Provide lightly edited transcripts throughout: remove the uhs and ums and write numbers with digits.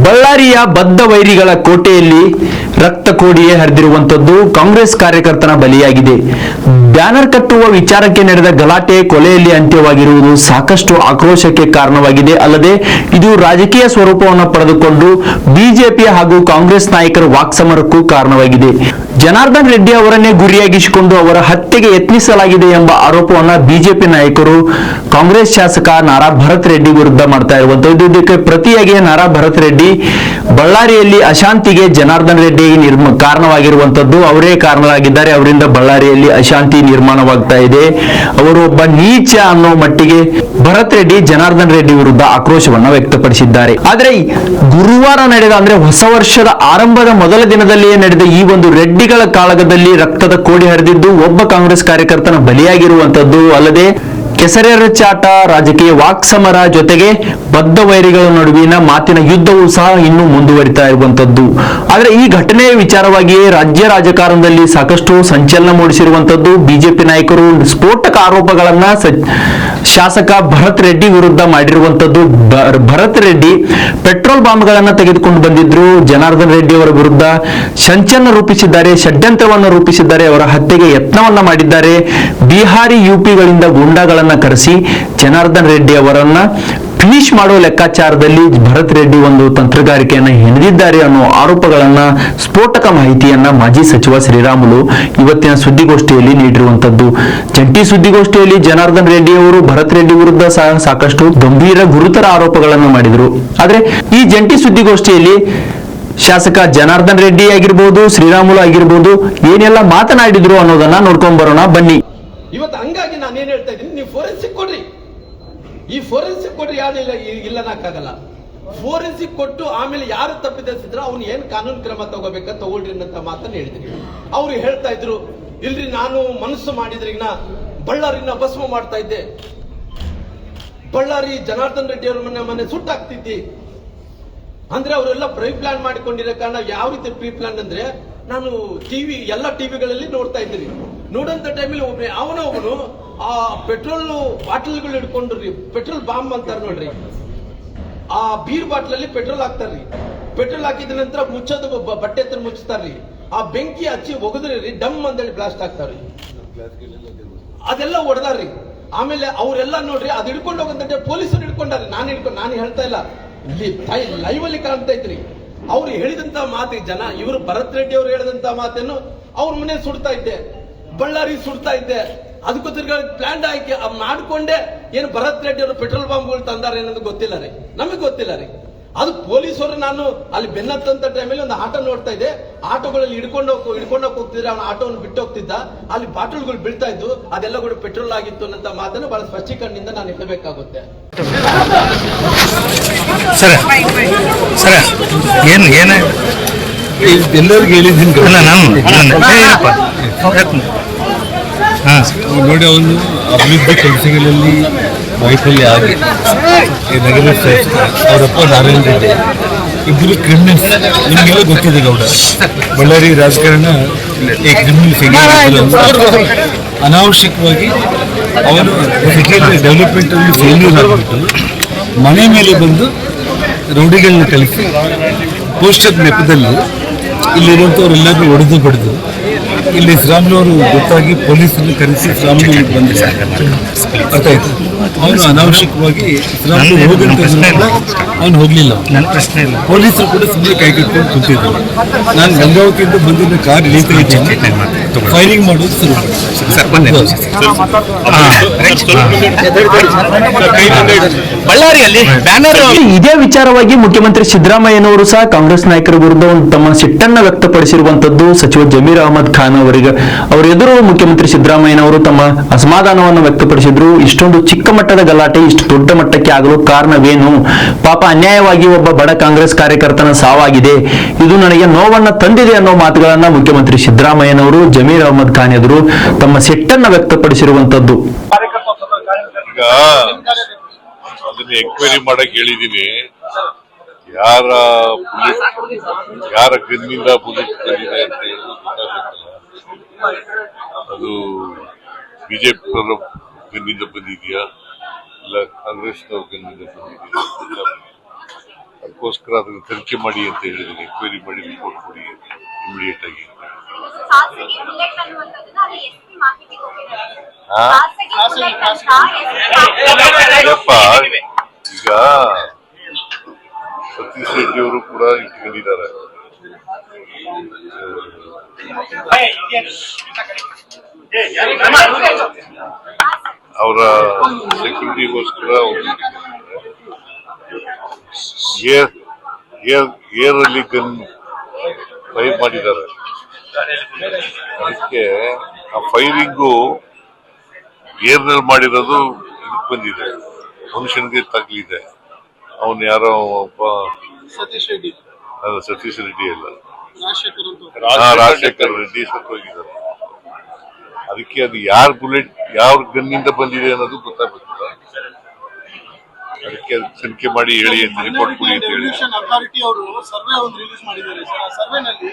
ಬಳ್ಳಾರಿಯ ಬದ್ಧ ವೈರಿಗಳ ಕೋಟೆಯಲ್ಲಿ ರಕ್ತ ಕೋಡಿಯೇ ಹರಿದಿರುವಂತದ್ದು ಕಾಂಗ್ರೆಸ್ ಕಾರ್ಯಕರ್ತನ ಬಲಿಯಾಗಿದೆ. ಬ್ಯಾನರ್ ಕಟ್ಟುವ ವಿಚಾರಕ್ಕೆ ನಡೆದ ಗಲಾಟೆ ಕೊಲೆಯಲ್ಲಿ ಅಂತ್ಯವಾಗಿರುವುದು ಸಾಕಷ್ಟು ಆಕ್ರೋಶಕ್ಕೆ ಕಾರಣವಾಗಿದೆ. ಅಲ್ಲದೆ ಇದು ರಾಜಕೀಯ ಸ್ವರೂಪವನ್ನು ಪಡೆದುಕೊಂಡು ಬಿಜೆಪಿ ಹಾಗೂ ಕಾಂಗ್ರೆಸ್ ನಾಯಕರ ವಾಕ್ಸಮರಕ್ಕೂ ಕಾರಣವಾಗಿದೆ. ಜನಾರ್ದನ್ ರೆಡ್ಡಿ ಅವರನ್ನೇ ಗುರಿಯಾಗಿಸಿಕೊಂಡು ಅವರ ಹತ್ಯೆಗೆ ಯತ್ನಿಸಲಾಗಿದೆ ಎಂಬ ಆರೋಪವನ್ನ ಬಿಜೆಪಿ ನಾಯಕರು ಕಾಂಗ್ರೆಸ್ ಶಾಸಕ ನಾರಾ ಭರತ್ ರೆಡ್ಡಿ ವಿರುದ್ಧ ಮಾಡ್ತಾ ಇರುವಂತದ್ದು. ಇದಕ್ಕೆ ಪ್ರತಿಯಾಗಿ ನಾರಾ ಭರತ್ ರೆಡ್ಡಿ ಬಳ್ಳಾರಿಯಲ್ಲಿ ಅಶಾಂತಿಗೆ ಜನಾರ್ದನ್ ರೆಡ್ಡಿ ಕಾರಣವಾಗಿರುವಂತದ್ದು, ಅವರೇ ಕಾರಣರಾಗಿದ್ದಾರೆ. ಅವರಿಂದ ಬಳ್ಳಾರಿಯಲ್ಲಿ ಅಶಾಂತಿ ನಿರ್ಮಾಣವಾಗ್ತಾ ಇದೆ. ಅವರು ಒಬ್ಬ ನೀಚ ಅನ್ನೋ ಮಟ್ಟಿಗೆ ಭರತ್ ರೆಡ್ಡಿ ಜನಾರ್ದನ್ ರೆಡ್ಡಿ ವಿರುದ್ಧ ಆಕ್ರೋಶವನ್ನ ವ್ಯಕ್ತಪಡಿಸಿದ್ದಾರೆ. ಆದ್ರೆ ಗುರುವಾರ ನಡೆದ ಅಂದ್ರೆ ಹೊಸ ವರ್ಷದ ಆರಂಭದ ಮೊದಲ ದಿನದಲ್ಲಿಯೇ ನಡೆದ ಈ ಒಂದು ರೆಡ್ಡಿಗಳ ಕಾಳಗದಲ್ಲಿ ರಕ್ತದ ಕೋಡಿ ಹರಿದಿದ್ದು ಒಬ್ಬ ಕಾಂಗ್ರೆಸ್ ಕಾರ್ಯಕರ್ತನ ಬಲಿಯಾಗಿರುವಂತದ್ದು. ಅಲ್ಲದೆ ಕೆಸರೆರಚಾಟ, ರಾಜಕೀಯ ವಾಕ್ಸಮರ ಜೊತೆಗೆ ಬದ್ಧ ವೈರಿಗಳ ನಡುವಿನ ಮಾತಿನ ಯುದ್ಧವೂ ಸಹ ಇನ್ನೂ ಮುಂದುವರಿತಾ ಇರುವಂತದ್ದು. ಆದ್ರೆ ಈ ಘಟನೆಯ ವಿಚಾರವಾಗಿಯೇ ರಾಜ್ಯ ರಾಜಕಾರಣದಲ್ಲಿ ಸಾಕಷ್ಟು ಸಂಚಲನ ಮೂಡಿಸಿರುವಂತದ್ದು. ಬಿಜೆಪಿ ನಾಯಕರು ಸ್ಫೋಟಕ ಆರೋಪಗಳನ್ನ ಶಾಸಕ ಭರತ್ ರೆಡ್ಡಿ ವಿರುದ್ಧ ಮಾಡಿರುವಂತದ್ದು. ಭರತ್ ರೆಡ್ಡಿ ಪೆಟ್ರೋಲ್ ಬಾಂಬ್ಗಳನ್ನ ತೆಗೆದುಕೊಂಡು ಬಂದಿದ್ರು. ಜನಾರ್ದನ್ ರೆಡ್ಡಿ ಅವರ ವಿರುದ್ಧ ಸಂಚಲನ ರೂಪಿಸಿದ್ದಾರೆ, ಷಡ್ಯಂತ್ರವನ್ನು ರೂಪಿಸಿದ್ದಾರೆ, ಅವರ ಹತ್ಯೆಗೆ ಯತ್ನವನ್ನ ಮಾಡಿದ್ದಾರೆ. ಬಿಹಾರಿ ಯುಪಿಗಳಿಂದ ಗೂಂಡಾಗಳನ್ನ ಕರೆಸಿ ಜನಾರ್ದನ್ ರೆಡ್ಡಿ ಅವರನ್ನ ಫಿನಿಶ್ ಮಾಡುವ ಲೆಕ್ಕಾಚಾರದಲ್ಲಿ ಭರತ್ ರೆಡ್ಡಿ ಒಂದು ತಂತ್ರಗಾರಿಕೆಯನ್ನ ಹೆಣೆದಿದ್ದಾರೆ ಅನ್ನೋ ಆರೋಪಗಳನ್ನ, ಸ್ಫೋಟಕ ಮಾಹಿತಿಯನ್ನ ಮಾಜಿ ಸಚಿವ ಶ್ರೀರಾಮುಲು ಇವತ್ತಿನ ಸುದ್ದಿಗೋಷ್ಠಿಯಲ್ಲಿ ನೀಡಿರುವಂತದ್ದು. ಜಂಟಿ ಸುದ್ದಿಗೋಷ್ಠಿಯಲ್ಲಿ ಜನಾರ್ದನ್ ರೆಡ್ಡಿ ಅವರು ಭರತ್ ರೆಡ್ಡಿ ವಿರುದ್ಧ ಸಾಕಷ್ಟು ಗಂಭೀರ ಗುರುತರ ಆರೋಪಗಳನ್ನು ಮಾಡಿದರು. ಆದ್ರೆ ಈ ಜಂಟಿ ಸುದ್ದಿಗೋಷ್ಠಿಯಲ್ಲಿ ಶಾಸಕ ಜನಾರ್ದನ್ ರೆಡ್ಡಿ ಆಗಿರ್ಬೋದು, ಶ್ರೀರಾಮುಲು ಆಗಿರ್ಬೋದು ಏನೆಲ್ಲ ಮಾತನಾಡಿದ್ರು ಅನ್ನೋದನ್ನ ನೋಡ್ಕೊಂಡ್ ಬರೋಣ ಬನ್ನಿ. ಇವತ್ತು ಹಂಗಾಗಿ ನಾನು ಏನ್ ಹೇಳ್ತಾ ಇದ್ದೀನಿ, ನೀವು ಫೋರೆನ್ಸಿಕ್ ಕೊಡ್ರಿ. ಈ ಫೋರೆನ್ಸಿಕ್ ಕೊಡ್ರಿ, ಯಾರಿಲ್ಲ ಇಲ್ಲನಕ್ಕಾಗಲ್ಲ. ಫೋರೆನ್ಸಿಕ್ ಕೊಟ್ಟು ಆಮೇಲೆ ಯಾರು ತಪ್ಪಿಸಿದ್ರು ಅವ್ನು ಏನ್ ಕಾನೂನು ಕ್ರಮ ತಗೋಬೇಕ ತಗೊಳ್ರಿ ಅಂತ ಮಾತನ್ನ ಹೇಳಿದ್ರಿ. ಅವ್ರು ಹೇಳ್ತಾ ಇದ್ರು, ಇಲ್ರಿ ನಾನು ಮನಸ್ಸು ಮಾಡಿದ್ರಿನ ಬಳ್ಳಾರಿನ ಭಸ್ಮ ಮಾಡ್ತಾ ಇದ್ದೆ, ಬಳ್ಳಾರಿ ಜನಾರ್ದನ್ ರೆಡ್ಡಿ ಅವ್ರ ಮನೆ ಸುಟ್ಟಾಗ್ತಿದ್ದಿ ಅಂದ್ರೆ ಅವರೆಲ್ಲ ಪ್ರೀ ಪ್ಲಾನ್ ಮಾಡಿಕೊಂಡಿರೋ ಕಾರಣ. ಯಾವ ರೀತಿ ಪ್ರೀ ಪ್ಲಾನ್ ಅಂದ್ರೆ, ನಾನು ಎಲ್ಲ ಟಿವಿಗಳಲ್ಲಿ ನೋಡ್ತಾ ಇದ್ದೀನಿ. ನೋಡಂತ ಟೈಮಲ್ಲಿ ಅವನು ಆ ಪೆಟ್ರೋಲ್ ಬಾಟಲ್ಗಳು ಹಿಡ್ಕೊಂಡ್ರಿ, ಪೆಟ್ರೋಲ್ ಬಾಂಬ್ ಅಂತಾರ ನೋಡ್ರಿ, ಆ ಬೀರ್ ಬಾಟ್ಲಲ್ಲಿ ಪೆಟ್ರೋಲ್ ಹಾಕ್ತಾರ್ರಿ. ಪೆಟ್ರೋಲ್ ಹಾಕಿದ ನಂತರ ಮುಚ್ಚೋದು ಬಟ್ಟೆ ಹತ್ರ ಮುಚ್ಚತಾರ್ರಿ. ಆ ಬೆಂಕಿ ಹಚ್ಚಿ ಒಗದ್ರಿ, ಡಮ್ ಅಂತೇಳಿ ಬ್ಲಾಸ್ಟ್ ಆಗ್ತಾವ್ರಿ. ಅದೆಲ್ಲ ಹೊಡೆದಾರ್ರಿ. ಆಮೇಲೆ ಅವರೆಲ್ಲ ನೋಡ್ರಿ ಅದ್ ಹಿಡ್ಕೊಂಡು ಹೋಗಂತ ಪೊಲೀಸರು ಹಿಡ್ಕೊಂಡಾರ್ರಿ. ನಾನು ಹೇಳ್ತಾ ಇಲ್ಲ, ಲೈವ್ ಅಲ್ಲಿ ಕಾಣ್ತಾ ಇದ್ರಿ. ಅವ್ರು ಹೇಳಿದಂತ ಮಾತು ಇವರು ಭರತ್ ರೆಡ್ಡಿ ಅವರು ಹೇಳಿದಂತ ಮಾತನ್ನು ಅವ್ರ ಮನೆ ಸುಡ್ತಾ ಇದ್ದೆ, ಬಳ್ಳಾರಿ ಸುಡ್ತಾ ಇದ್ದೆ, ಅದಕ್ಕೋಸ್ಕರ ಪ್ಲಾನ್ ಆಯ್ಕೆ ಮಾಡ್ಕೊಂಡೆ ಏನು ಭರತ್ ರೆಡ್ಡಿ ಅವರು ಪೆಟ್ರೋಲ್ ಬಾಂಬ್ಗಳು ತಂದಾರೆ ಅನ್ನೋದು ಗೊತ್ತಿಲ್ಲ ರೀ, ನಮಗೆ ಗೊತ್ತಿಲ್ಲ ರೀ. ಅದು ಪೊಲೀಸರು, ನಾನು ಅಲ್ಲಿ ಬೆನ್ನತ್ತಂತ ಟೈಮಲ್ಲಿ ಒಂದು ಆಟೋ ನೋಡ್ತಾ ಇದ್ದೆ, ಆಟೋಗಳಲ್ಲಿ ಹಿಡ್ಕೊಂಡು ಹೋಗ್ತಿದ್ರೆ ಅವನ ಆಟೋವನ್ನು ಬಿಟ್ಟು ಹೋಗ್ತಿದ್ದ, ಅಲ್ಲಿ ಬಾಟಲ್ಗಳು ಬೀಳ್ತಾ ಇದ್ದು, ಅದೆಲ್ಲ ಕೂಡ ಪೆಟ್ರೋಲ್ ಆಗಿತ್ತು ಅನ್ನೋ ಮಾತನ್ನು ಬಹಳ ಸ್ಪಷ್ಟೀಕರಣದಿಂದ ನಾನು ಹೇಳಬೇಕಾಗುತ್ತೆ. ಎಲ್ಲರಿಗೂ ಹೇಳಿದ್ದೀನಿ ನೋಡಿ, ಅವನು ಅಭಿವೃದ್ಧಿ ಕೆಲಸಗಳಲ್ಲಿ ವೈಫಲ್ಯ ಆಗಿ ನಗರ ಅವರಪ್ಪ ನಾರಾಯಣ ರೆಡ್ಡಿ ಇಬ್ಬರು ಕ್ರಿಮಿನಲ್ಸ್. ನಿಮಗೆಲ್ಲ ಗೊತ್ತಿದೆ ಗೌಡ, ಬಳ್ಳಾರಿ ರಾಜಕಾರಣ ಈ ಕ್ರಿಮಿನಲ್ಸ್ ಅನಾವಶ್ಯಕವಾಗಿ ಅವನು ಸಿಟಿಯಲ್ಲಿ ಡೆವಲಪ್ಮೆಂಟ್ ಅಲ್ಲಿ ಫೇಲ್ಯೂರ್ ಆಗಿಬಿಟ್ಟು ಮನೆ ಮೇಲೆ ಬಂದು ರೌಡಿಗಳನ್ನ ಕಲಿಸಿ ಪೋಸ್ಟರ್ ನೆಪದಲ್ಲಿ ಇಲ್ಲಿರುವಂಥವ್ರೆಲ್ಲರೂ ಹೊಡೆದು ಬಡಿದು ಇಲ್ಲಿ ಶ್ರೀರಾಮುಲು ಗೊತ್ತಾಗಿ ಪೊಲೀಸರನ್ನು ಕರೆಸಿ ಶ್ರೀರಾಮುಲು ಬಂದಿದ್ದಾರೆ. ಅರ್ಥ ಆಯ್ತು. ಅವನು ಅನಾವಶ್ಯಕವಾಗಿ ಶ್ರೀರಾಮುಲು ಹೋದಂತ ಅವನು ಹೋಗ್ಲಿಲ್ಲ. ನನ್ನ ಪ್ರಶ್ನೆ ಇಲ್ಲ, ಪೊಲೀಸರು ಕೂಡ ಸುಮ್ಮನೆ ಕೈ ಕಟ್ಕೊಂಡು ಕೂತಿದ್ರು. ನಾನು ಗಂಗಾವತಿಯಿಂದ ಬಂದಿದ್ದ ಕಾರ್ ಇಳಿತಾ ಇದ್ದೇನೆ, ಫೈರಿಂಗ್ ಮಾಡೋದು ಶುರು ಬಳ್ಳಾರಿಯಲ್ಲಿ ಬ್ಯಾನರ್. ಇದೇ ವಿಚಾರವಾಗಿ ಮುಖ್ಯಮಂತ್ರಿ ಸಿದ್ದರಾಮಯ್ಯನವರು ಸಹ ಕಾಂಗ್ರೆಸ್ ನಾಯಕರ ವಿರುದ್ಧ ತಮ್ಮ ಸಿಟ್ಟನ್ನ ವ್ಯಕ್ತಪಡಿಸಿರುವಂತದ್ದು. ಸಚಿವ ಜಮೀರ್ ಅಹಮದ್ ಖಾನ್ ಅವರ ಎದುರು ಮುಖ್ಯಮಂತ್ರಿ ಸಿದ್ದರಾಮಯ್ಯನವರು ತಮ್ಮ ಅಸಮಾಧಾನವನ್ನು ವ್ಯಕ್ತಪಡಿಸಿದ್ರು. ಇಷ್ಟೊಂದು ಚಿಕ್ಕ ಮಟ್ಟದ ಗಲಾಟೆ ಇಷ್ಟು ದೊಡ್ಡ ಮಟ್ಟಕ್ಕೆ ಆಗಲು ಕಾರಣವೇನು? ಪಾಪ ಅನ್ಯಾಯವಾಗಿ ಒಬ್ಬ ಬಡ ಕಾಂಗ್ರೆಸ್ ಕಾರ್ಯಕರ್ತನ ಸಾವಾಗಿದೆ, ಇದು ನನಗೆ ನೋವನ್ನ ತಂದಿದೆ ಅನ್ನೋ ಮಾತುಗಳನ್ನ ಮುಖ್ಯಮಂತ್ರಿ ಸಿದ್ದರಾಮಯ್ಯನವರು ಜಮೀರ್ ಅಹಮದ್ ಖಾನ್ ಎದುರು ತಮ್ಮ ಸಿಟ್ಟನ್ನ ವ್ಯಕ್ತಪಡಿಸಿರುವಂತದ್ದು. ಈಗ ಅದನ್ನ ಎಂಕ್ವೈರಿ ಮಾಡಕ್ ಹೇಳಿದೀನಿ. ಯಾರ ಗನ್ನಿಂದ ಬುಲೆಟ್ ಬಂದಿದೆ ಅಂತ ಅದು ಬಿಜೆಪಿ ಗನ್ನಿಂದ ಬಂದಿದೆಯಾ ಇಲ್ಲ ಕಾಂಗ್ರೆಸ್ನವ್ರ ಗನ್ನಿಂದ ಬಂದಿದೆಯಾ? ಅದಕ್ಕೋಸ್ಕರ ಅದನ್ನು ತನಿಖೆ ಮಾಡಿ ಅಂತ ಹೇಳಿದ್ದೀನಿ. ಎನ್ಕ್ವೈರಿ ಮಾಡಿ ರಿಪೋರ್ಟ್ ಕೊಡಿ ಇಮಿಡಿಯೇಟ್ ಆಗಿ. ಖಾಸಗಿ ಬುಲೆಟ್ ಅನ್ನುವಂಥದ್ದನ್ನ ಅಲ್ಲಿ ಎಸ್ಪಿ ಮಾಹಿತಿ ಕೊಟ್ಟಿದ್ದಾರೆ. ಹಾ? ಖಾಸಗಿ ಬುಲೆಟ್ ಅಂತ ಎಸ್ಪಿ ಯಪ್ಪ, ಈಗ ಸತೀಶ್ ರೆಡ್ಡಿ ಅವರು ಕೂಡ ಇಟ್ಕೊಂಡಿದ್ದಾರೆ. ಅವರ ಸೆಕ್ಯೂರಿಟಿಗೋಸ್ಕರ ಏರ್ ಅಲ್ಲಿ ಗನ್ ಫೈರ್ ಮಾಡಿದ್ದಾರೆ. ಅದಕ್ಕೆ ಆ ಫೈರಿಂಗು ಏರ್ನಲ್ಲಿ ಮಾಡಿರೋದು ಇದಕ್ಕೆ ಬಂದಿದೆ, ಮನುಷ್ಯನಿಗೆ ತಗ್ಲಿದೆ. ಅವನು ಯಾರೋ ಒಬ್ಬ ಸತೀಶ್ ರೆಡ್ಡಿ ಅಲ್ಲ, ರಾಜಶೇಖರ್ ರೆಡ್ಡಿ ಸತ್ತೋಗಿದ್ದಾರೆ. ಅದಕ್ಕೆ ಅದು ಯಾರ್ ಬುಲೆಟ್ ಯಾವ ಗನ್ನಿಂದ ಬಂದಿದೆ ಅನ್ನೋದು ಗೊತ್ತಾಗುತ್ತಿಲ್ಲ. ಅದಕ್ಕೆ ತನಿಖೆ ಮಾಡಿ ಹೇಳಿ ಅಂತ ರಿಪೋರ್ಟ್ ಕೊಡಿ ಅಂತ ಹೇಳಿ. ಅಥಾರಿಟಿ ಅವರು ಸರ್ವೆ ಒಂದು ರಿಲೀಸ್ ಮಾಡಿದ್ದಾರೆ ಸರ್. ಆ ಸರ್ವೆನಲ್ಲಿ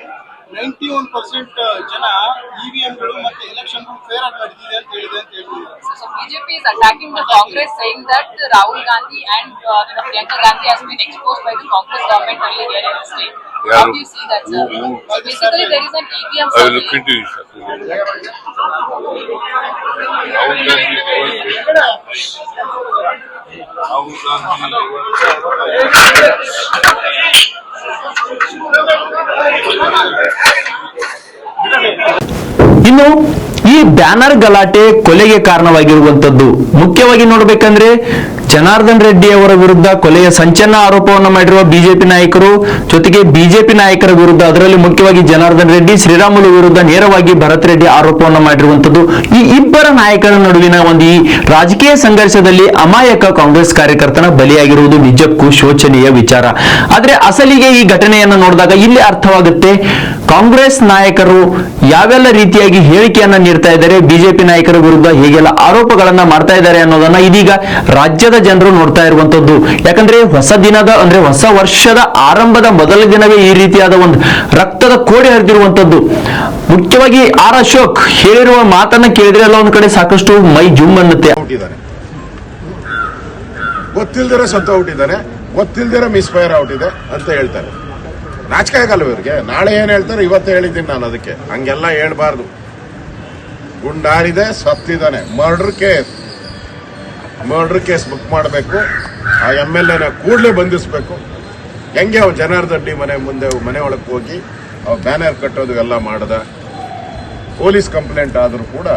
91% ಜನ ಇವಿಎಂಗಳು ಮತ್ತೆ ಎಲೆಕ್ಷನ್ ಫೇರ್ ಆಗಿ ನಡೆದಿದೆ ಅಂತ ಹೇಳಿದೆ ಅಂತ ಹೇಳಿದ್ದಾರೆ. So BJP is attacking the Congress, saying that Rahul Gandhi and Priyanka Gandhi has been exposed by the Congress government earlier here in the state. How do you see that, sir? So basically, there is an EVM I will look into it. ಇನ್ನು ಈ banner ಗಲಾಟೆ ಕೊಲೆಗೆ ಕಾರಣವಾಗಿರುವಂತದ್ದು ಮುಖ್ಯವಾಗಿ ನೋಡಬೇಕಂದ್ರೆ ಜನಾರ್ದನ್ ರೆಡ್ಡಿ ಅವರ ವಿರುದ್ಧ ಕೊಲೆಯ ಸಂಚಲನ ಆರೋಪವನ್ನು ಮಾಡಿರುವ ಬಿಜೆಪಿ ನಾಯಕರು, ಜೊತೆಗೆ ಬಿಜೆಪಿ ನಾಯಕರ ವಿರುದ್ಧ, ಅದರಲ್ಲಿ ಮುಖ್ಯವಾಗಿ ಜನಾರ್ದನ್ ರೆಡ್ಡಿ, ಶ್ರೀರಾಮುಲು ವಿರುದ್ಧ ನೇರವಾಗಿ ಭರತ್ ರೆಡ್ಡಿ ಆರೋಪವನ್ನು ಮಾಡಿರುವಂತದ್ದು. ಈ ಇಬ್ಬರ ನಾಯಕರ ನಡುವಿನ ಒಂದು ಈ ರಾಜಕೀಯ ಸಂಘರ್ಷದಲ್ಲಿ ಅಮಾಯಕ ಕಾಂಗ್ರೆಸ್ ಕಾರ್ಯಕರ್ತನ ಬಲಿಯಾಗಿರುವುದು ನಿಜಕ್ಕೂ ಶೋಚನೀಯ ವಿಚಾರ. ಆದ್ರೆ ಅಸಲಿಗೆ ಈ ಘಟನೆಯನ್ನು ನೋಡಿದಾಗ ಇಲ್ಲಿ ಅರ್ಥವಾಗುತ್ತೆ ಕಾಂಗ್ರೆಸ್ ನಾಯಕರು ಯಾವೆಲ್ಲ ರೀತಿಯಾಗಿ ಹೇಳಿಕೆಯನ್ನ ನೀಡ್ತಾ ಇದ್ದಾರೆ, ಬಿಜೆಪಿ ನಾಯಕರ ವಿರುದ್ಧ ಹೇಗೆಲ್ಲ ಆರೋಪಗಳನ್ನ ಮಾಡ್ತಾ ಇದ್ದಾರೆ ಅನ್ನೋದನ್ನ ಇದೀಗ ರಾಜ್ಯದ ಜನರು ನೋಡ್ತಾ ಇರುವಂತದ್ದು. ಯಾಕಂದ್ರೆ ಹೊಸ ವರ್ಷದ ಆರಂಭದ ಮೊದಲ ದಿನವೇ ಈ ರೀತಿಯಾದ ಒಂದು ರಕ್ತದ ಕೋಡಿ ಹರಿದಿರುವಂತದ್ದು. ಮುಖ್ಯವಾಗಿ ಆರ್ ಅಶೋಕ್ ಹೇಳಿರುವ ಮಾತನ್ನ ಕೇಳಿದ್ರೆ ಎಲ್ಲ ಒಂದ್ ಕಡೆ ಸಾಕಷ್ಟು ಮೈ ಜುಮ್ ಅನ್ನುತ್ತೆ. ಗೊತ್ತಿಲ್ದಿರ ಸತ್ತ ಹುಟ್ಟಿದ್ದಾರೆ, ಗೊತ್ತಿಲ್ದಿರ ಮಿಸ್ಫೈರ್ ಔಟ್ ಇದೆ ಅಂತ ಹೇಳ್ತಾರೆ. ನಾಚಿಕೆ ಆಗಲ್ಲ ಇವ್ರಿಗೆ. ನಾಳೆ ಏನ್ ಹೇಳ್ತಾರೆ ಇವತ್ತೇ ಹೇಳಿದ್ದೀನಿ ನಾನು. ಅದಕ್ಕೆ ಹಂಗೆಲ್ಲ ಹೇಳ್ಬಾರ್ದು. ಗುಂಡಾರಿದೆ, ಸತ್ತಿದ್ದಾನೆ, ಮರ್ಡರ್ ಕೇಸ್ ಬುಕ್ ಮಾಡಬೇಕು. ಆ MLA ಕೂಡಲೇ ಬಂಧಿಸ್ಬೇಕು. ಹೆಂಗೆ ಅವ್ನು ಜನಾರ್ದನ್ ರೆಡ್ಡಿ ಮನೆ ಒಳಗೆ ಹೋಗಿ ಬ್ಯಾನರ್ ಕಟ್ಟೋದು ಎಲ್ಲ ಮಾಡ್ದ. ಪೊಲೀಸ್ ಕಂಪ್ಲೇಂಟ್ ಆದ್ರೂ ಕೂಡ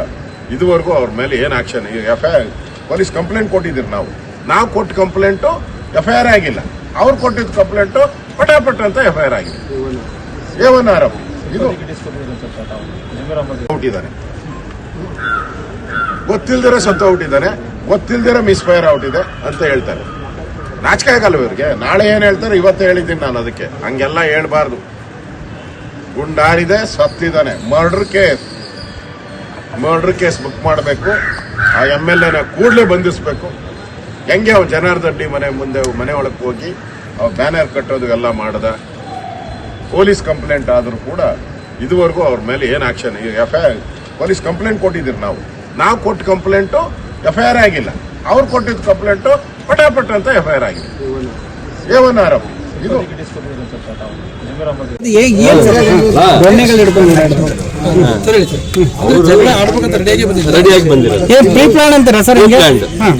ಇದುವರೆಗೂ ಅವ್ರ ಮೇಲೆ ಏನ್ ಆಕ್ಷನ್, FIR ಪೊಲೀಸ್ ಕಂಪ್ಲೇಂಟ್ ಕೊಟ್ಟಿದ್ದೀರಿ. ನಾವು ಕೊಟ್ಟ ಕಂಪ್ಲೇಂಟು FIR ಆಗಿಲ್ಲ. ಅವ್ರು ಕೊಟ್ಟಿದ್ದ ಕಂಪ್ಲೇಂಟು ಪಟಾಪಟ್ ಅಂತ FIR ಆಗಿದೆ. A1 ಆರೋಪ ಇದು ಹುಟ್ಟಿದ್ದಾನೆ, ಗೊತ್ತಿಲ್ದಿರ ಸತ್ತ ಹುಟ್ಟಿದ್ದಾನೆ, ಗೊತ್ತಿಲ್ದಿರ ಮಿಸ್ಫೈರ್ ಔಟ್ ಇದೆ ಅಂತ ಹೇಳ್ತಾರೆ. ನಾಚಿಕೆ ಆಗಲ್ಲ ಇವ್ರಿಗೆ. ನಾಳೆ ಏನ್ ಹೇಳ್ತಾರೆ ಇವತ್ತೇ ಹೇಳಿದ್ದೀನಿ ನಾನು. ಅದಕ್ಕೆ ಹಂಗೆಲ್ಲ ಹೇಳ್ಬಾರ್ದು. ಗುಂಡಾರಿದೆ, ಸತ್ತಿದ್ದಾನೆ, ಮರ್ಡರ್ ಕೇಸ್ ಬುಕ್ ಮಾಡಬೇಕು. ಆ MLA ಕೂಡಲೇ ಬಂಧಿಸ್ಬೇಕು. ಹೆಂಗೆ ಅವ್ನು ಜನಾರ್ದನ್ ರೆಡ್ಡಿ ಮನೆ ಒಳಗೆ ಹೋಗಿ ಬ್ಯಾನರ್ ಕಟ್ಟೋದು ಎಲ್ಲ ಮಾಡ್ದ. ಪೊಲೀಸ್ ಕಂಪ್ಲೇಂಟ್ ಆದ್ರೂ ಕೂಡ ಇದುವರೆಗೂ ಅವ್ರ ಮೇಲೆ ಏನ್ ಆಕ್ಷನ್, FIR ಪೊಲೀಸ್ ಕಂಪ್ಲೇಂಟ್ ಕೊಟ್ಟಿದ್ದೀರಿ. ನಾವು ಕೊಟ್ಟ ಕಂಪ್ಲೇಂಟು FIR ಆಗಿಲ್ಲ. ಅವ್ರು ಕೊಟ್ಟಿದ್ದ ಕಂಪ್ಲೇಂಟು ಪಟಾಪಟ್ ಅಂತ FIR ಆಗಿದೆ. A1 ಆರೋಪ ಇದು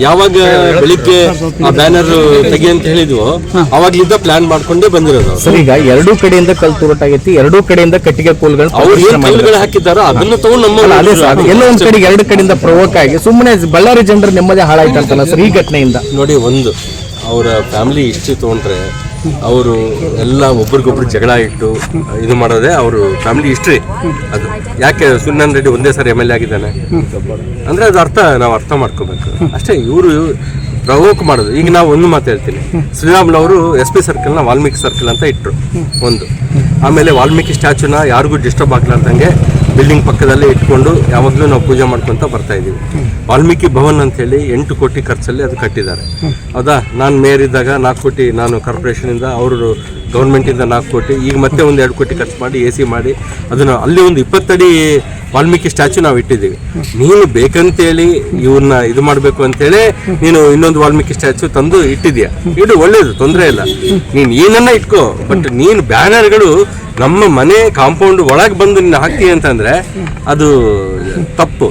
ಯಾವಾಗ ಬೆಳಿಗ್ಗೆ ಆ ಬ್ಯಾನರ್ ತೆಗಿ ಅಂತ ಹೇಳಿದ್ವು ಅವಾಗ್ಲಿಂದ ಪ್ಲಾನ್ ಮಾಡ್ಕೊಂಡೇ ಬಂದಿರೋದು. ಸರ್, ಈಗ ಎರಡೂ ಕಡೆಯಿಂದ ಕಲ್ ತೂರಾಟಾಗೈತಿ, ಎರಡೂ ಕಡೆಯಿಂದ ಕಟ್ಟಿಗೆ ಪೋಲ್ಗಳು ಅವ್ರು ಏನ್ ಕಲ್ಲುಗಳು ಹಾಕಿದ್ದಾರೋ ಅದನ್ನ ತಗೊಂಡು ನಮ್ಮ ಎಲ್ಲ ಒಂದ್ ಕಡೆ ಎರಡು ಕಡೆಯಿಂದ ಪ್ರವೋಕ್ ಆಗಿ ಸುಮ್ಮನೆ ಬಳ್ಳಾರಿ ಜನರು ನೆಮ್ಮದಿ ಹಾಳಾಯ್ತಂತಲ್ಲ ಸರ್ ಈ ಘಟನೆಯಿಂದ. ನೋಡಿ, ಒಂದು ಅವರ ಫ್ಯಾಮಿಲಿ ಹಿಸ್ಟ್ರಿ ತಗೊಂಡ್ರೆ ಅವರು ಎಲ್ಲ ಒಬ್ರಿಗೊಬ್ರು ಜಗಳ ಇಟ್ಟು ಇದು ಮಾಡೋದೇ ಅವರು ಫ್ಯಾಮಿಲಿ ಹಿಸ್ಟ್ರಿ. ಅದು ಯಾಕೆ ಸುನೀಲ್ ರೆಡ್ಡಿ ಒಂದೇ ಸಾರಿ MLA ಆಗಿದ್ದಾನೆ ಅಂದ್ರೆ ಅದು ನಾವು ಅರ್ಥ ಮಾಡ್ಕೋಬೇಕು ಅಷ್ಟೇ. ಇವರು ಪ್ರವೋಕ್ ಮಾಡೋದು. ಈಗ ನಾವು ಒಂದು ಮಾತು ಹೇಳ್ತೀನಿ, ಶ್ರೀರಾಮುಲು ಅವರು SP ಸರ್ಕಲ್ನ ವಾಲ್ಮೀಕಿ ಸರ್ಕಲ್ ಅಂತ ಇಟ್ಟರು ಒಂದು. ಆಮೇಲೆ ವಾಲ್ಮೀಕಿ ಸ್ಟ್ಯಾಚ್ಯೂನ ಯಾರಿಗೂ ಡಿಸ್ಟರ್ಬ್ ಆಗ್ಲಾರ್ದಂಗೆ ಬಿಲ್ಡಿಂಗ್ ಪಕ್ಕದಲ್ಲೇ ಇಟ್ಕೊಂಡು ಯಾವಾಗಲೂ ನಾವು ಪೂಜೆ ಮಾಡ್ಕೊಂತ ಬರ್ತಾ ಇದ್ದೀವಿ. ವಾಲ್ಮೀಕಿ ಭವನ್ ಅಂತ ಹೇಳಿ 8 ಕೋಟಿ ಖರ್ಚಲ್ಲಿ ಅದು ಕಟ್ಟಿದ್ದಾರೆ. ಹೌದಾ? ನಾನು ಮೇಯರ್ ಇದ್ದಾಗ 4 ಕೋಟಿ ನಾನು ಕಾರ್ಪೊರೇಷನ್ ಇಂದ ಅವರು ಗೌರ್ಮೆಂಟಿಂದ 4 ಕೋಟಿ, ಈಗ ಮತ್ತೆ ಒಂದು 2 ಕೋಟಿ ಖರ್ಚು ಮಾಡಿ AC ಮಾಡಿ ಅದನ್ನು ಅಲ್ಲಿ ಒಂದು 20 ಅಡಿ ವಾಲ್ಮೀಕಿ ಸ್ಟ್ಯಾಚು ನಾವು ಇಟ್ಟಿದ್ದೀವಿ. ನೀನು ಬೇಕಂತೇಳಿ ಇವ್ರನ್ನ ಇದು ಮಾಡಬೇಕು ಅಂತೇಳಿ ನೀನು ಇನ್ನೊಂದು ವಾಲ್ಮೀಕಿ ಸ್ಟ್ಯಾಚು ತಂದು ಇಟ್ಟಿದ್ಯಾ, ಇಡು, ಒಳ್ಳೇದು, ತೊಂದರೆ ಇಲ್ಲ, ನೀನು ಏನನ್ನ ಇಟ್ಕೋ. ಬಟ್ ನೀನು ಬ್ಯಾನರ್ಗಳು ನಮ್ಮ ಮನೆ ಕಾಂಪೌಂಡ್ ಒಳಗೆ ಬಂದು ನೀನು ಹಾಕ್ತೀಯ ಅಂತಂದ್ರೆ ಅದು ತಪ್ಪು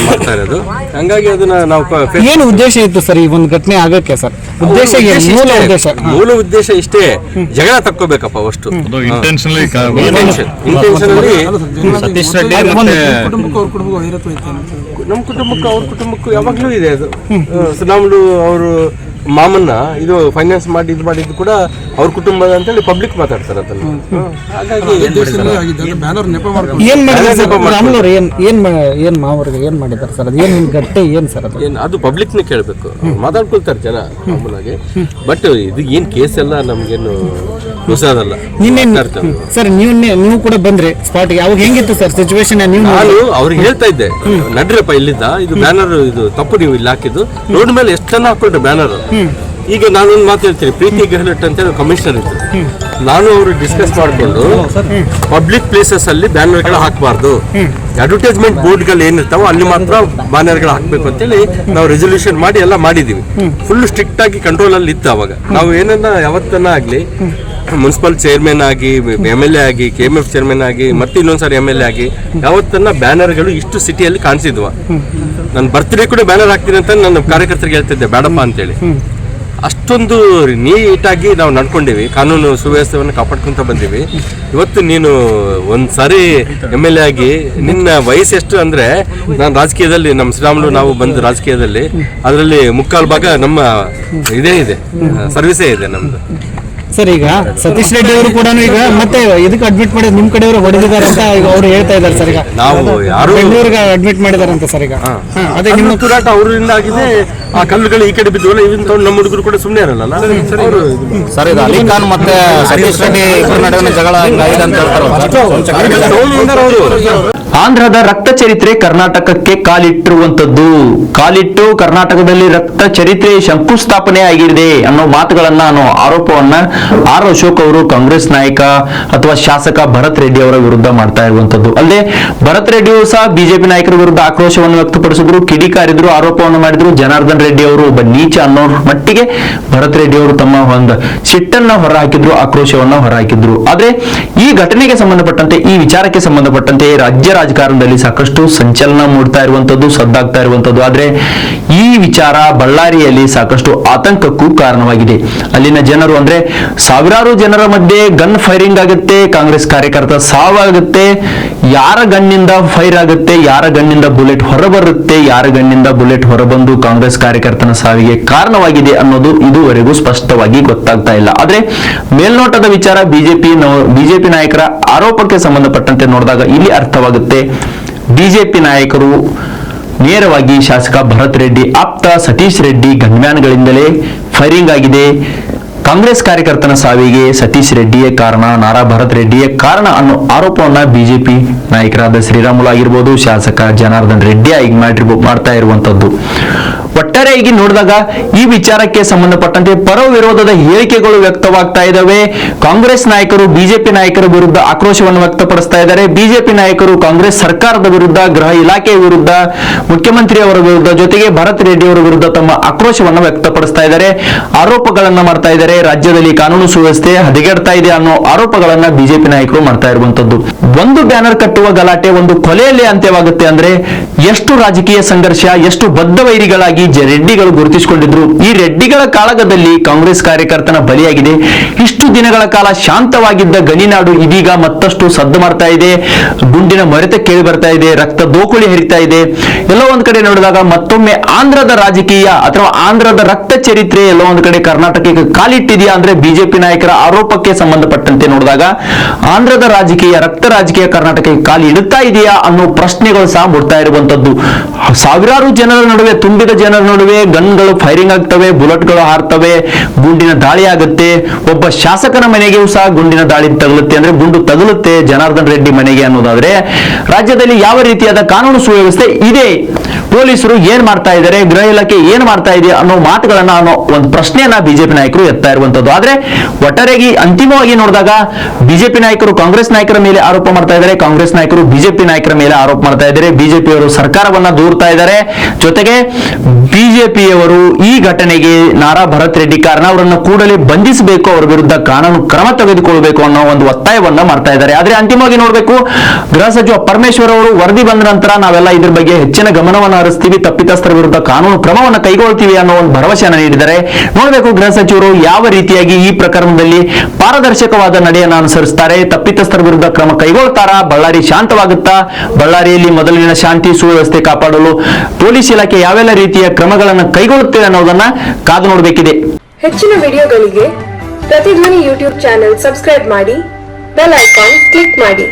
ಮಾಡ್ತಾ ಇರೋದು. ಹಂಗಾಗಿ ಅದನ್ನ ನಾವು ಏನು ಉದ್ದೇಶ ಇತ್ತು ಸರ್ ಈ ಒಂದು ಘಟನೆ ಆಗಕ್ಕೆ ಸರ್? ಉದ್ದೇಶ ಮೂಲ ಉದ್ದೇಶ ಇಷ್ಟೇ, ಜಗಳ ತಕ್ಕೋಬೇಕಪ್ಪ ಅಷ್ಟು. ಇಂಟೆನ್ಷನಲಿ ನಮ್ಮ ಕುಟುಂಬಕ್ಕೂ ಅವ್ರ ಕುಟುಂಬಕ್ಕೂ ಯಾವಾಗ್ಲೂ ಇದೆ ಅದು. ಶ್ರೀರಾಮುಲು ಅವರು ಮಾಮನ್ನ ಇದು ಫೈನಾನ್ಸ್ ಮಾಡಿ ಇದು ಮಾಡಿದ್ದು ಕೂಡ ಅವ್ರ ಕುಟುಂಬದ ಅಂತೇಳಿ ಪಬ್ಲಿಕ್ ಮಾತಾಡ್ತಾರೆ ಅದನ್ನು. ಹಾಗಾಗಿ ಏನ್ ಮಾಡಿದ್ದಾರೆ ಸರ್? ಅದು ಏನ್ ಗಟ್ಟೆ ಏನ್ ಸರ್? ಅದು ಪಬ್ಲಿಕ್ನೇ ಕೇಳಬೇಕು, ಮಾತಾಡ್ಕೊಳ್ತಾರೆ ಜನ ಮಾಮೂಲಾಗಿ. ಬಟ್ ಇದು ಏನ್ ಕೇಸ್ ಎಲ್ಲ ನಮ್ಗೇನು ಹೊಸದಲ್ಲ. ಸರ್ ನೀವು ಕೂಡ ಬಂದ್ರೆ ಸ್ಪಾಟ್ಗೆ, ಅವಾಗ ಹೆಂಗಿತ್ತು ಸರ್ ಸಿಚುವೇಶನ್? ನಾನು ಅವ್ರಿಗೆ ಹೇಳ್ತಾ ಇದ್ದೆ, ನಡ್ರಪ್ಪ ಇಲ್ಲಿದ್ದ, ಇದು ಬ್ಯಾನರ್ ಇದು ತಪ್ಪು, ನೀವು ಇಲ್ಲಿ ಹಾಕಿದ್ದು ರೋಡ್ ಮೇಲೆ ಎಷ್ಟು ಜನ ಹಾಕೊಂಡ್ರೆ ಬ್ಯಾನರ್. ಈಗ ನಾನೊಂದು ಮಾತು ಹೇಳ್ತೀನಿ, ಪ್ರೀತಿ ಗೆಹ್ಲಟ್ ಅಂತ ಕಮಿಷನರ್ ಇದ್ರು, ನಾನು ಅವರು ಡಿಸ್ಕಸ್ ಮಾಡಿಕೊಂಡು ಪಬ್ಲಿಕ್ ಪ್ಲೇಸಸ್ ಅಲ್ಲಿ ಬ್ಯಾನರ್ಗಳು ಹಾಕಬಾರ್ದು, ಅಡ್ವರ್ಟೈಸ್ಮೆಂಟ್ ಬೋರ್ಡ್ಗಳು ಏನಿರ್ತಾವೋ ಅಲ್ಲಿ ಮಾತ್ರ ಬ್ಯಾನರ್ಗಳು ಹಾಕ್ಬೇಕು ಅಂತೇಳಿ ನಾವು ರೆಸೊಲ್ಯೂಷನ್ ಮಾಡಿ ಎಲ್ಲ ಮಾಡಿದೀವಿ. ಫುಲ್ ಸ್ಟ್ರಿಕ್ಟ್ ಆಗಿ ಕಂಟ್ರೋಲ್ ಅಲ್ಲಿ ಇತ್ತು ಅವಾಗ. ನಾವು ಏನನ್ನ ಯಾವತ್ತನ್ನ ಆಗ್ಲಿ ಮುನ್ಸಿಪಲ್ ಚೇರ್ಮನ್ ಆಗಿ, MLA ಆಗಿ, KMF ಚೇರ್ಮನ್ ಆಗಿ, ಮತ್ತೆ ಇನ್ನೊಂದ್ಸಾರಿ MLA ಆಗಿ ಯಾವತ್ತನ್ನ ಬ್ಯಾನರ್ಗಳು ಇಷ್ಟು ಸಿಟಿಯಲ್ಲಿ ಕಾಣಿಸಿದ್ವ. ನನ್ನ ಬರ್ತ್ಡೇ ಕೂಡ ಬ್ಯಾನರ್ ಹಾಕ್ತೀನಿ ಅಂತ ನನ್ನ ಕಾರ್ಯಕರ್ತರಿಗೆ ಹೇಳ್ತಿದ್ದೆ, ಬೇಡಪ್ಪ ಅಂತೇಳಿ. ಅಷ್ಟೊಂದು ನೀಟಾಗಿ ನಾವು ನಡ್ಕೊಂಡಿವಿ, ಕಾನೂನು ಸುವ್ಯವಸ್ಥೆಯನ್ನು ಕಾಪಾಡ್ಕೊಂತ ಬಂದೀವಿ. ಇವತ್ತು ನೀನು ಒಂದ್ಸಾರಿ MLA ಆಗಿ ನಿನ್ನ ವಯಸ್ಸು ಎಷ್ಟು ಅಂದ್ರೆ, ನಾನು ರಾಜಕೀಯದಲ್ಲಿ ನಮ್ಮ ಶ್ರೀರಾಮುಲು ನಾವು ಬಂದು ರಾಜಕೀಯದಲ್ಲಿ ಅದರಲ್ಲಿ 3/4 ಭಾಗ ನಮ್ಮ ಇದೇ ಇದೆ, ಸರ್ವಿಸೇ ಇದೆ ನಮ್ದು. ಸರ್ ಈಗ ಸತೀಶ್ ರೆಡ್ಡಿ ಅವರು ಕೂಡ ಈಗ ಮತ್ತೆ ಇದಕ್ಕೆ ಅಡ್ಮಿಟ್ ಮಾಡಿ ನಿಮ್ ಕಡೆಯವರು ಹೊಡೆದಿದ್ದಾರೆ ಅಂತ ಈಗ ಅವರು ಹೇಳ್ತಾ ಇದ್ದಾರೆ ಸರ್. ಈಗ ನಾವು ಯಾರು ಬೆಂಗಳೂರಿಗೆ ಅಡ್ಮಿಟ್ ಮಾಡಿದಾರಂತ ಸರ್. ಈಗ ಅದೇ ನಿಮ್ಮ ಹೋರಾಟ ಅವರಿಂದ ಆಗಿದೆ. ಆ ಕಲ್ಲುಗಳು ಈ ಕಡೆ ಬಿದ್ದವಲ್ಲ, ಇವನ್ ತಗೊಂಡು ನಮ್ಮ ಹುಡುಗರು ಕೂಡ ಸುಮ್ಮನೆ ಇರಲ್ಲ ಸರ್. ಇದು ಅಲಿ ಖಾನ್ ಮತ್ತೆ ಸತೀಶ್ ರೆಡ್ಡಿ ನಡುವಿನ ಜಗಳ ಅವರು. ಆಂಧ್ರದ ರಕ್ತ ಚರಿತ್ರೆ ಕರ್ನಾಟಕಕ್ಕೆ ಕಾಲಿಟ್ಟು ಕರ್ನಾಟಕದಲ್ಲಿ ರಕ್ತ ಚರಿತ್ರೆ ಶಂಕುಸ್ಥಾಪನೆ ಆಗಿದೆ ಅನ್ನೋ ಮಾತುಗಳನ್ನ, ಅನ್ನೋ ಆರೋಪವನ್ನ ಆರ್ ಅಶೋಕ್ ಅವರು ಕಾಂಗ್ರೆಸ್ ನಾಯಕ ಅಥವಾ ಶಾಸಕ ಭರತ್ ರೆಡ್ಡಿ ಅವರ ವಿರುದ್ಧ ಮಾಡ್ತಾ ಇರುವಂತದ್ದು. ಅಲ್ಲದೆ ಭರತ್ ರೆಡ್ಡಿಯವರು ಸಹ ಬಿಜೆಪಿ ನಾಯಕರ ವಿರುದ್ಧ ಆಕ್ರೋಶವನ್ನು ವ್ಯಕ್ತಪಡಿಸಿದ್ರು, ಕಿಡಿಕಾರಿದ್ರು, ಆರೋಪವನ್ನು ಮಾಡಿದ್ರು. ಜನಾರ್ದನ್ ರೆಡ್ಡಿ ಅವರು ಒಬ್ಬ ನೀಚ ಅನ್ನೋ ಮಟ್ಟಿಗೆ ಭರತ್ ರೆಡ್ಡಿ ಅವರು ತಮ್ಮ ಒಂದು ಸಿಟ್ಟನ್ನ ಹೊರಹಾಕಿದ್ರು, ಆಕ್ರೋಶವನ್ನ ಹೊರಹಾಕಿದ್ರು. ಆದ್ರೆ ಈ ಘಟನೆಗೆ ಸಂಬಂಧಪಟ್ಟಂತೆ, ಈ ವಿಚಾರಕ್ಕೆ ಸಂಬಂಧಪಟ್ಟಂತೆ ರಾಜ್ಯ ರಾಜಕಾರಣದಲ್ಲಿ ಸಾಕಷ್ಟು ಸಂಚಲನ ಮೂಡ್ತಾ ಇರುವಂತದ್ದು, ಸದ್ದಾಗ್ತಾ ಇರುವಂತದ್ದು. ಆದ್ರೆ ಈ ವಿಚಾರ ಬಳ್ಳಾರಿಯಲ್ಲಿ ಸಾಕಷ್ಟು ಆತಂಕಕ್ಕೂ ಕಾರಣವಾಗಿದೆ. ಅಲ್ಲಿನ ಜನರು ಅಂದ್ರೆ ಸಾವಿರಾರು ಜನರ ಮಧ್ಯೆ ಗನ್ ಫೈರಿಂಗ್ ಆಗುತ್ತೆ, ಕಾಂಗ್ರೆಸ್ ಕಾರ್ಯಕರ್ತ ಸಾವಾಗುತ್ತೆ, ಯಾರ ಗನ್ನಿಂದ ಫೈರ್ ಆಗುತ್ತೆ, ಯಾರ ಗನ್ನಿಂದ ಬುಲೆಟ್ ಹೊರಬರುತ್ತೆ, ಯಾರ ಗನ್ನಿಂದ ಬುಲೆಟ್ ಹೊರಬಂದು ಕಾಂಗ್ರೆಸ್ ಕಾರ್ಯಕರ್ತನ ಸಾವಿಗೆ ಕಾರಣವಾಗಿದೆ ಅನ್ನೋದು ಇದುವರೆಗೂ ಸ್ಪಷ್ಟವಾಗಿ ಗೊತ್ತಾಗ್ತಾ ಇಲ್ಲ. ಆದ್ರೆ ಮೇಲ್ನೋಟದ ವಿಚಾರ ಬಿಜೆಪಿ ನಾಯಕರ ಆರೋಪಕ್ಕೆ ಸಂಬಂಧಪಟ್ಟಂತೆ ನೋಡಿದಾಗ ಇಲ್ಲಿ ಅರ್ಥವಾಗುತ್ತೆ, ಬಿಜೆಪಿ ನಾಯಕರು ನೇರವಾಗಿ ಶಾಸಕ ಭರತ್ ರೆಡ್ಡಿ ಆಪ್ತ ಸತೀಶ್ ರೆಡ್ಡಿ ಗನ್ಮ್ಯಾನ್ಗಳಿಂದಲೇ ಫೈರಿಂಗ್ ಆಗಿದೆ, ಕಾಂಗ್ರೆಸ್ ಕಾರ್ಯಕರ್ತನ ಸಾವಿಗೆ ಸತೀಶ್ ರೆಡ್ಡಿಯೇ ಕಾರಣ, ನಾರಾ ಭರತ್ ರೆಡ್ಡಿಯೇ ಕಾರಣ ಅನ್ನೋ ಆರೋಪವನ್ನ ಬಿಜೆಪಿ ನಾಯಕರಾದ ಶ್ರೀರಾಮುಲು ಆಗಿರ್ಬೋದು, ಶಾಸಕ ಜನಾರ್ದನ್ ರೆಡ್ಡಿ ಆಗಿ ಮಾಡ್ತಾ ಇರುವಂತದ್ದು. ಒಟ್ಟಾರೆಯಾಗಿ ನೋಡಿದಾಗ ಈ ವಿಚಾರಕ್ಕೆ ಸಂಬಂಧಪಟ್ಟಂತೆ ಪರ ವಿರೋಧದ ಹೇಳಿಕೆಗಳು ವ್ಯಕ್ತವಾಗ್ತಾ ಇದ್ದಾವೆ. ಕಾಂಗ್ರೆಸ್ ನಾಯಕರು ಬಿಜೆಪಿ ನಾಯಕರ ವಿರುದ್ಧ ಆಕ್ರೋಶವನ್ನು ವ್ಯಕ್ತಪಡಿಸ್ತಾ ಇದ್ದಾರೆ. ಬಿಜೆಪಿ ನಾಯಕರು ಕಾಂಗ್ರೆಸ್ ಸರ್ಕಾರದ ವಿರುದ್ಧ, ಗೃಹ ಇಲಾಖೆಯ ವಿರುದ್ಧ, ಮುಖ್ಯಮಂತ್ರಿ ಅವರ ವಿರುದ್ಧ, ಜೊತೆಗೆ ಭರತ್ ರೆಡ್ಡಿ ಅವರ ವಿರುದ್ಧ ತಮ್ಮ ಆಕ್ರೋಶವನ್ನು ವ್ಯಕ್ತಪಡಿಸ್ತಾ ಇದ್ದಾರೆ, ಆರೋಪಗಳನ್ನ ಮಾಡ್ತಾ ಇದ್ದಾರೆ. ರಾಜ್ಯದಲ್ಲಿ ಕಾನೂನು ಸುವ್ಯವಸ್ಥೆ ಹದಗೆಡ್ತಾ ಇದೆ ಅನ್ನೋ ಆರೋಪಗಳನ್ನ ಬಿಜೆಪಿ ನಾಯಕರು ಮಾಡ್ತಾ ಇರುವಂತದ್ದು. ಒಂದು ಬ್ಯಾನರ್ ಕಟ್ಟುವ ಗಲಾಟೆ ಒಂದು ಕೊಲೆಯಲ್ಲಿ ಅಂತ್ಯವಾಗುತ್ತೆ ಅಂದ್ರೆ ಎಷ್ಟು ರಾಜಕೀಯ ಸಂಘರ್ಷ, ಎಷ್ಟು ಬದ್ಧ ವೈರಿಗಳಾಗಿ ರೆಡ್ಡಿಗಳು ಗುರುತಿಸಿಕೊಂಡಿದ್ರು. ಈ ರೆಡ್ಡಿಗಳ ಕಾಳಗದಲ್ಲಿ ಕಾಂಗ್ರೆಸ್ ಕಾರ್ಯಕರ್ತನ ಬಲಿಯಾಗಿದೆ. ಇಷ್ಟು ದಿನಗಳ ಕಾಲ ಶಾಂತವಾಗಿದ್ದ ಗಣಿನಾಡು ಇದೀಗ ಮತ್ತಷ್ಟು ಸದ್ದು ಮಾಡ್ತಾ ಇದೆ, ಗುಂಡಿನ ಮೊರೆತ ಕೇಳಿ ಬರ್ತಾ ಇದೆ, ರಕ್ತ ದೋಕುಳಿ ಹರಿತಾ ಇದೆ. ಎಲ್ಲೋ ಒಂದ್ ಕಡೆ ನೋಡಿದಾಗ ಮತ್ತೊಮ್ಮೆ ಆಂಧ್ರದ ರಾಜಕೀಯ ಅಥವಾ ಆಂಧ್ರದ ರಕ್ತ ಚರಿತ್ರೆ ಎಲ್ಲೋ ಒಂದ್ ಕಡೆ ಕರ್ನಾಟಕಕ್ಕೆ ಕಾಲಿಟ್ಟಿದೆಯಾ ಅಂದ್ರೆ ಬಿಜೆಪಿ ನಾಯಕರ ಆರೋಪಕ್ಕೆ ಸಂಬಂಧಪಟ್ಟಂತೆ ನೋಡಿದಾಗ ಆಂಧ್ರದ ರಾಜಕೀಯ, ರಕ್ತ ರಾಜಕೀಯ ಕರ್ನಾಟಕಕ್ಕೆ ಕಾಲಿ ಇಡುತ್ತಾ ಇದೆಯಾ ಅನ್ನೋ ಪ್ರಶ್ನೆಗಳು ಸಹ ಮೂಡ್ತಾ ಇರುವಂತದ್ದು. ಸಾವಿರಾರು ಜನರ ನಡುವೆ, ತುಂಬಿದ ಜನರ ನಡುವೆ ಗನ್ಗಳು ಫೈರಿಂಗ್ ಆಗ್ತವೆ, ಬುಲೆಟ್ಗಳು ಹಾರ್ತವೆ, ಗುಂಡಿನ ದಾಳಿ ಆಗುತ್ತೆ. ಒಬ್ಬ ಶಾಸಕನ ಮನೆಗೆಯೂ ಸಹ ಗುಂಡಿನ ದಾಳಿ ತಗುಲುತ್ತೆ, ಅಂದ್ರೆ ಗುಂಡು ತಗುಲುತ್ತೆ ಜನಾರ್ದನ್ ರೆಡ್ಡಿ ಮನೆಗೆ ಅನ್ನೋದಾದ್ರೆ ರಾಜ್ಯದಲ್ಲಿ ಯಾವ ರೀತಿಯಾದ ಕಾನೂನು ಸುವ್ಯವಸ್ಥೆ ಇದೆ? ಪೊಲೀಸರು ಏನ್ ಮಾಡ್ತಾ ಇದ್ದಾರೆ, ಗೃಹ ಇಲಾಖೆ ಏನ್ ಮಾಡ್ತಾ ಇದೆ ಅನ್ನೋ ಮಾತುಗಳನ್ನ ಅನ್ನೋ ಒಂದು ಪ್ರಶ್ನೆಯನ್ನ ಬಿಜೆಪಿ ನಾಯಕರು ಎತ್ತಾ ಇರುವಂತದ್ದು. ಆದ್ರೆ ಒಟ್ಟಾರೆಯಾಗಿ ಅಂತಿಮವಾಗಿ ನೋಡಿದಾಗ ಬಿಜೆಪಿ ನಾಯಕರು ಕಾಂಗ್ರೆಸ್ ನಾಯಕರ ಮೇಲೆ ಆರೋಪ ಮಾಡ್ತಾ ಇದ್ದಾರೆ, ಕಾಂಗ್ರೆಸ್ ನಾಯಕರು ಬಿಜೆಪಿ ನಾಯಕರ ಮೇಲೆ ಆರೋಪ ಮಾಡ್ತಾ ಇದ್ದಾರೆ. ಬಿಜೆಪಿಯವರು ಸರ್ಕಾರವನ್ನ ದೂರ್ತಾ ಇದ್ದಾರೆ. ಜೊತೆಗೆ ಬಿಜೆಪಿಯವರು ಈ ಘಟನೆಗೆ ನಾರಾ ಭರತ್ ರೆಡ್ಡಿ ಕಾರಣ, ಅವರನ್ನು ಕೂಡಲೇ ಬಂಧಿಸಬೇಕು, ಅವರ ವಿರುದ್ಧ ಕಾನೂನು ಕ್ರಮ ತೆಗೆದುಕೊಳ್ಳಬೇಕು ಅನ್ನೋ ಒಂದು ಒತ್ತಾಯವನ್ನ ಮಾಡ್ತಾ ಇದ್ದಾರೆ. ಆದ್ರೆ ಅಂತಿಮವಾಗಿ ನೋಡಬೇಕು, ಗೃಹ ಸಚಿವ ಪರಮೇಶ್ವರ್ ಅವರು ವರದಿ ಬಂದ ನಂತರ ನಾವೆಲ್ಲ ಇದ್ರ ಬಗ್ಗೆ ಹೆಚ್ಚಿನ ಗಮನವನ್ನು ಹರಿಸ್ತೀವಿ, ತಪ್ಪಿತಸ್ಥರ ವಿರುದ್ಧ ಕಾನೂನು ಕ್ರಮವನ್ನು ಕೈಗೊಳ್ತೀವಿ ಅನ್ನೋ ಒಂದು ಭರವಸೆಯನ್ನು ನೀಡಿದ್ದಾರೆ. ನೋಡಬೇಕು ಗೃಹ ಸಚಿವರು ಯಾವ ರೀತಿಯಾಗಿ ಈ ಪ್ರಕರಣದಲ್ಲಿ ಪಾರದರ್ಶಕವಾದ ನಡೆಯನ್ನು ಅನುಸರಿಸ್ತಾರೆ, ತಪ್ಪಿತಸ್ಥರ ವಿರುದ್ಧ ಕ್ರಮ ಕೈಗೊಳ್ತಾರಾ, ಬಳ್ಳಾರಿ ಶಾಂತವಾಗುತ್ತಾ, ಬಳ್ಳಾರಿಯಲ್ಲಿ ಮೊದಲಿನ ಶಾಂತಿ ಸುವ್ಯವಸ್ಥೆ ಕಾಪಾಡಲು ಪೊಲೀಸ್ ಇಲಾಖೆ ಯಾವೆಲ್ಲ ರೀತಿಯ ಕ್ರಮಗಳನ್ನು ಕೈಗೊಳ್ಳುತ್ತೇವೆ ಅನ್ನೋದನ್ನ ಕಾದು ನೋಡಬೇಕಿದೆ. ಹೆಚ್ಚಿನ ವಿಡಿಯೋಗಳಿಗೆ ಪ್ರತಿಧ್ವನಿ ಯೂಟ್ಯೂಬ್ ಚಾನೆಲ್ ಸಬ್ಸ್ಕ್ರೈಬ್ ಮಾಡಿ, ಬೆಲ್ ಐಕಾನ್ ಕ್ಲಿಕ್ ಮಾಡಿ.